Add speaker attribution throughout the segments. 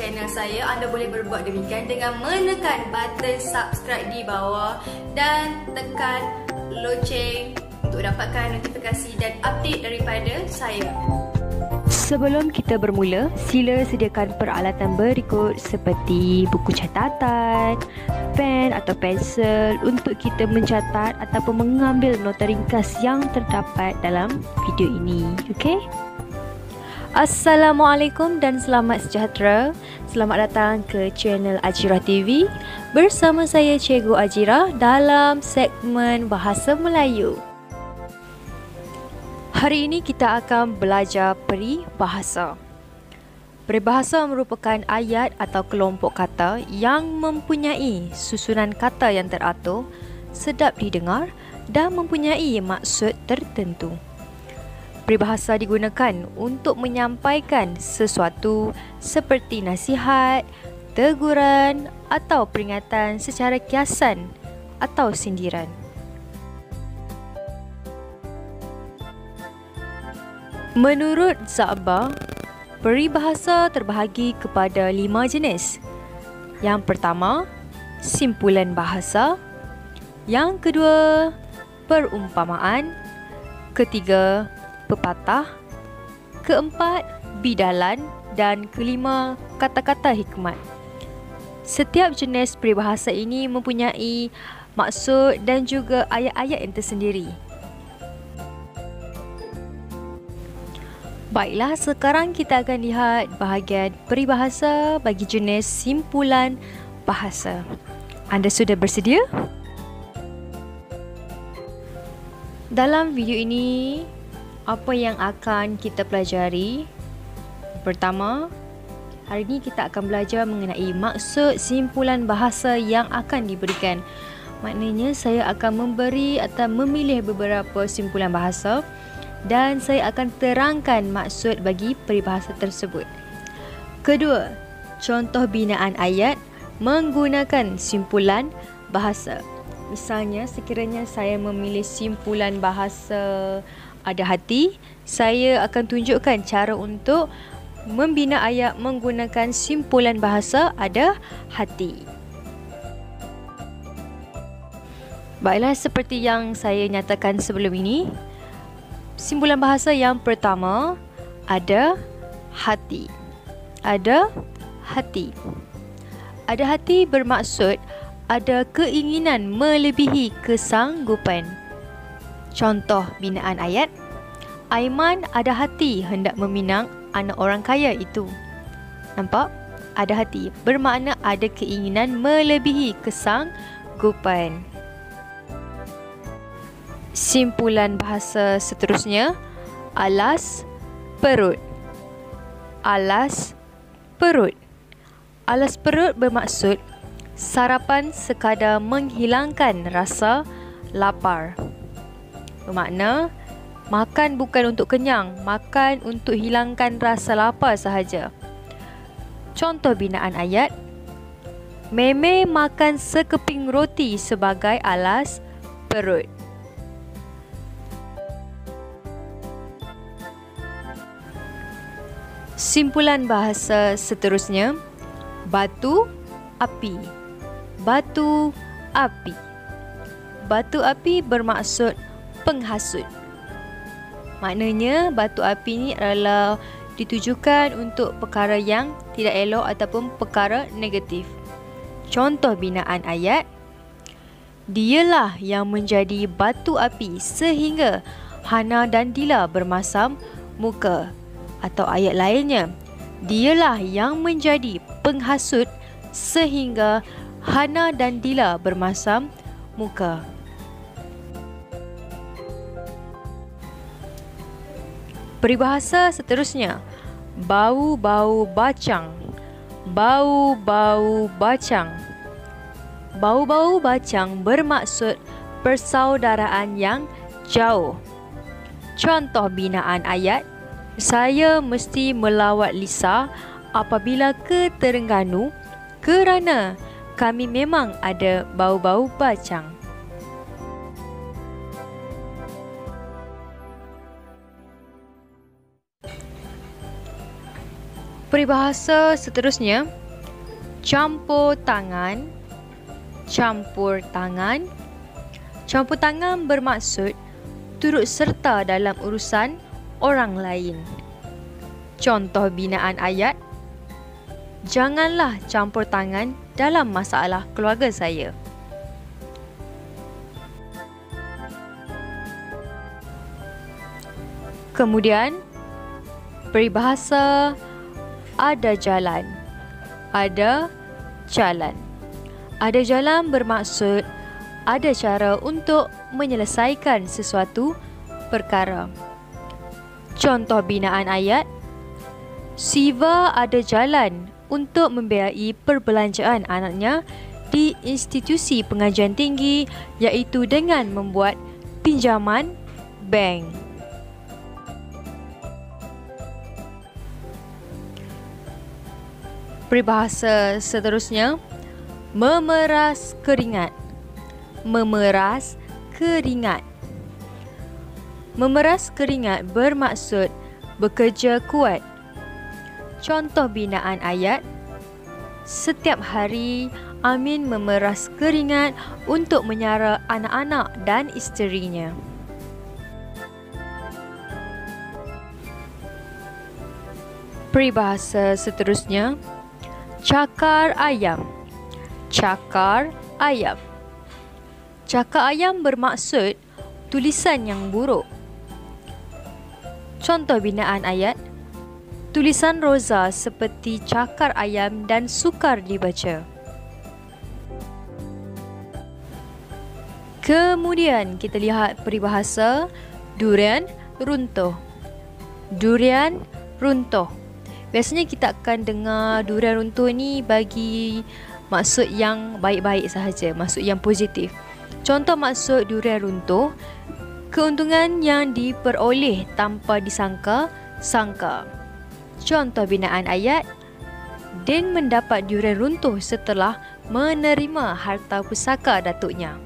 Speaker 1: channel saya, anda boleh berbuat demikian dengan menekan button subscribe di bawah dan tekan loceng untuk dapatkan notifikasi dan update daripada saya.
Speaker 2: Sebelum kita bermula, sila sediakan peralatan berikut seperti buku catatan, pen atau pensel untuk kita mencatat ataupun mengambil nota ringkas yang terdapat dalam video ini. Okey? Assalamualaikum dan selamat sejahtera. Selamat datang ke channel Ajirah TV bersama saya Cikgu Ajirah dalam segmen Bahasa Melayu. Hari ini kita akan belajar peribahasa. Peribahasa merupakan ayat atau kelompok kata yang mempunyai susunan kata yang teratur, sedap didengar dan mempunyai maksud tertentu. Peribahasa digunakan untuk menyampaikan sesuatu seperti nasihat, teguran atau peringatan secara kiasan atau sindiran. Menurut Za'ba, peribahasa terbahagi kepada 5 jenis. Yang pertama, simpulan bahasa. Yang kedua, perumpamaan. Ketiga, pepatah. Keempat, bidalan. Dan kelima, kata-kata hikmat. Setiap jenis peribahasa ini mempunyai maksud dan juga ayat-ayat yang tersendiri. Baiklah, sekarang kita akan lihat bahagian peribahasa bagi jenis simpulan bahasa. Anda sudah bersedia? Dalam video ini, apa yang akan kita pelajari? Pertama, hari ini kita akan belajar mengenai maksud simpulan bahasa yang akan diberikan. Maknanya saya akan memberi atau memilih beberapa simpulan bahasa dan saya akan terangkan maksud bagi peribahasa tersebut. Kedua, contoh binaan ayat menggunakan simpulan bahasa. Misalnya, sekiranya saya memilih simpulan bahasa ada hati, saya akan tunjukkan cara untuk membina ayat menggunakan simpulan bahasa ada hati. Baiklah, seperti yang saya nyatakan sebelum ini, simpulan bahasa yang pertama ada hati. Ada hati. Ada hati bermaksud ada keinginan melebihi kesanggupan. Contoh binaan ayat, Aiman ada hati hendak meminang anak orang kaya itu. Nampak? Ada hati bermakna ada keinginan melebihi kesanggupan. Simpulan bahasa seterusnya, alas perut. Alas perut. Alas perut bermaksud sarapan sekadar menghilangkan rasa lapar. Bermakna makan bukan untuk kenyang, makan untuk hilangkan rasa lapar sahaja. Contoh binaan ayat, Meme makan sekeping roti sebagai alas perut. Simpulan bahasa seterusnya, batu api. Batu api. Batu api bermaksud penghasut. Maknanya batu api ini adalah ditujukan untuk perkara yang tidak elok ataupun perkara negatif. Contoh binaan ayat, Dialah yang menjadi batu api sehingga Hana dan Dila bermasam muka. Atau ayat lainnya, Dialah yang menjadi penghasut sehingga Hana dan Dila bermasam muka. Peribahasa seterusnya, bau-bau bacang. Bau-bau bacang. Bau-bau bacang bermaksud persaudaraan yang jauh. Contoh binaan ayat, Saya mesti melawat Lisa apabila ke Terengganu kerana kami memang ada bau-bau bacang. Peribahasa seterusnya, campur tangan. Campur tangan. Campur tangan bermaksud turut serta dalam urusan orang lain. Contoh binaan ayat, janganlah campur tangan dalam masalah keluarga saya. Kemudian, peribahasa ada jalan. Ada jalan. Ada jalan bermaksud ada cara untuk menyelesaikan sesuatu perkara. Contoh binaan ayat, Siva ada jalan untuk membiayai perbelanjaan anaknya di institusi pengajian tinggi, iaitu dengan membuat pinjaman bank. Peribahasa seterusnya, memeras keringat. Memeras keringat. Memeras keringat bermaksud bekerja kuat. Contoh binaan ayat, setiap hari Amin memeras keringat untuk menyara anak-anak dan isterinya. Peribahasa seterusnya, cakar ayam. Cakar ayam. Cakar ayam bermaksud tulisan yang buruk. Contoh binaan ayat, tulisan Roza seperti cakar ayam dan sukar dibaca. Kemudian kita lihat peribahasa durian runtuh. Durian runtuh. Biasanya kita akan dengar durian runtuh ni bagi maksud yang baik-baik sahaja, maksud yang positif. Contoh maksud durian runtuh, keuntungan yang diperoleh tanpa disangka-sangka. Contoh binaan ayat, Din mendapat durian runtuh setelah menerima harta pusaka datuknya.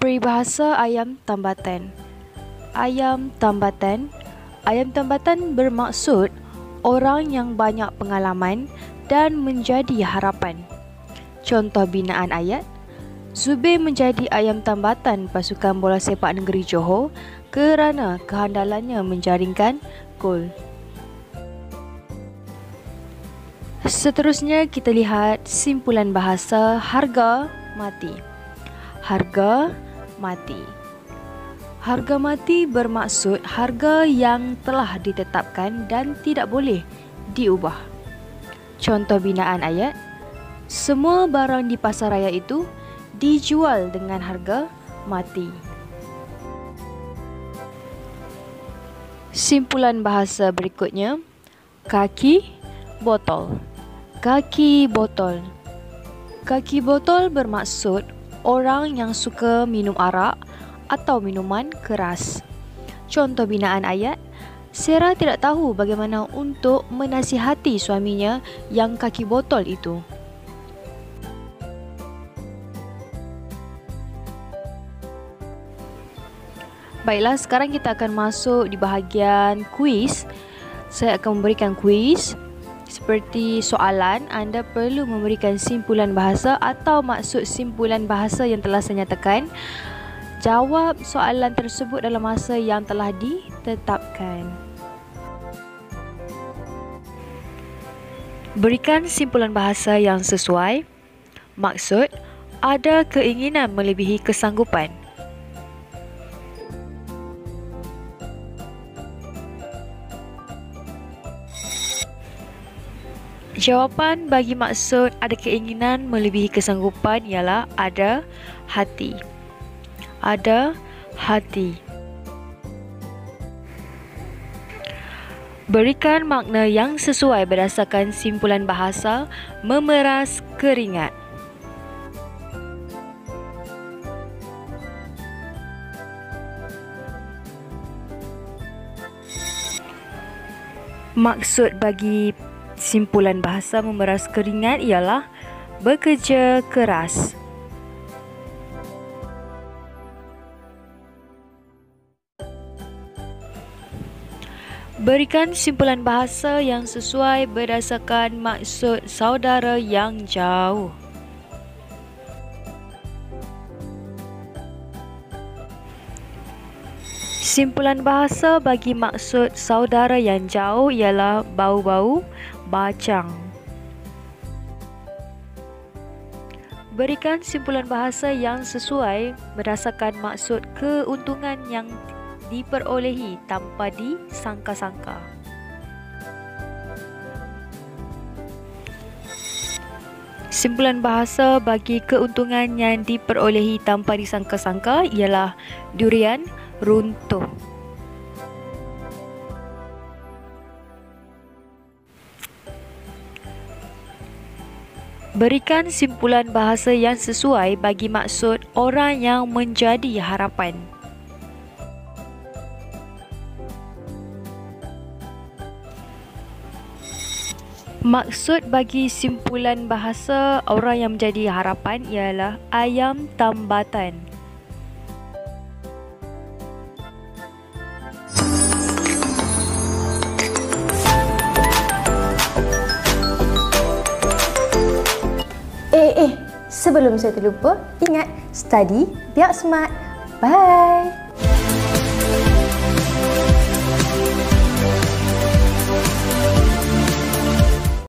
Speaker 2: Peribahasa ayam tambatan. Ayam tambatan. Ayam tambatan bermaksud orang yang banyak pengalaman dan menjadi harapan. Contoh binaan ayat, Zubir menjadi ayam tambatan pasukan bola sepak negeri Johor kerana kehandalannya menjaringkan gol. Seterusnya kita lihat simpulan bahasa harga mati. Harga mati. Harga mati bermaksud harga yang telah ditetapkan dan tidak boleh diubah. Contoh binaan ayat, semua barang di pasaraya itu dijual dengan harga mati. Simpulan bahasa berikutnya, kaki botol. Kaki botol. Kaki botol bermaksud orang yang suka minum arak atau minuman keras. Contoh binaan ayat, Sarah tidak tahu bagaimana untuk menasihati suaminya yang kaki botol itu. Baiklah, sekarang kita akan masuk di bahagian kuis. Saya akan memberikan kuis. Seperti soalan, anda perlu memberikan simpulan bahasa atau maksud simpulan bahasa yang telah saya nyatakan. Jawab soalan tersebut dalam masa yang telah ditetapkan. Berikan simpulan bahasa yang sesuai. Maksud, ada keinginan melebihi kesanggupan. Jawapan bagi maksud ada keinginan melebihi kesanggupan ialah ada hati. Ada hati. Berikan makna yang sesuai berdasarkan simpulan bahasa memeras keringat. Maksud bagi simpulan bahasa memeras keringat ialah bekerja keras. Berikan simpulan bahasa yang sesuai berdasarkan maksud saudara yang jauh. Simpulan bahasa bagi maksud saudara yang jauh ialah bau-bau, bacang. Berikan simpulan bahasa yang sesuai berdasarkan maksud keuntungan yang diperolehi tanpa disangka-sangka. Simpulan bahasa bagi keuntungan yang diperolehi tanpa disangka-sangka ialah durian runtuh. Berikan simpulan bahasa yang sesuai bagi maksud orang yang menjadi harapan. Maksud bagi simpulan bahasa orang yang menjadi harapan ialah ayam tambatan.
Speaker 1: Sebelum saya terlupa, ingat study biar smart. Bye.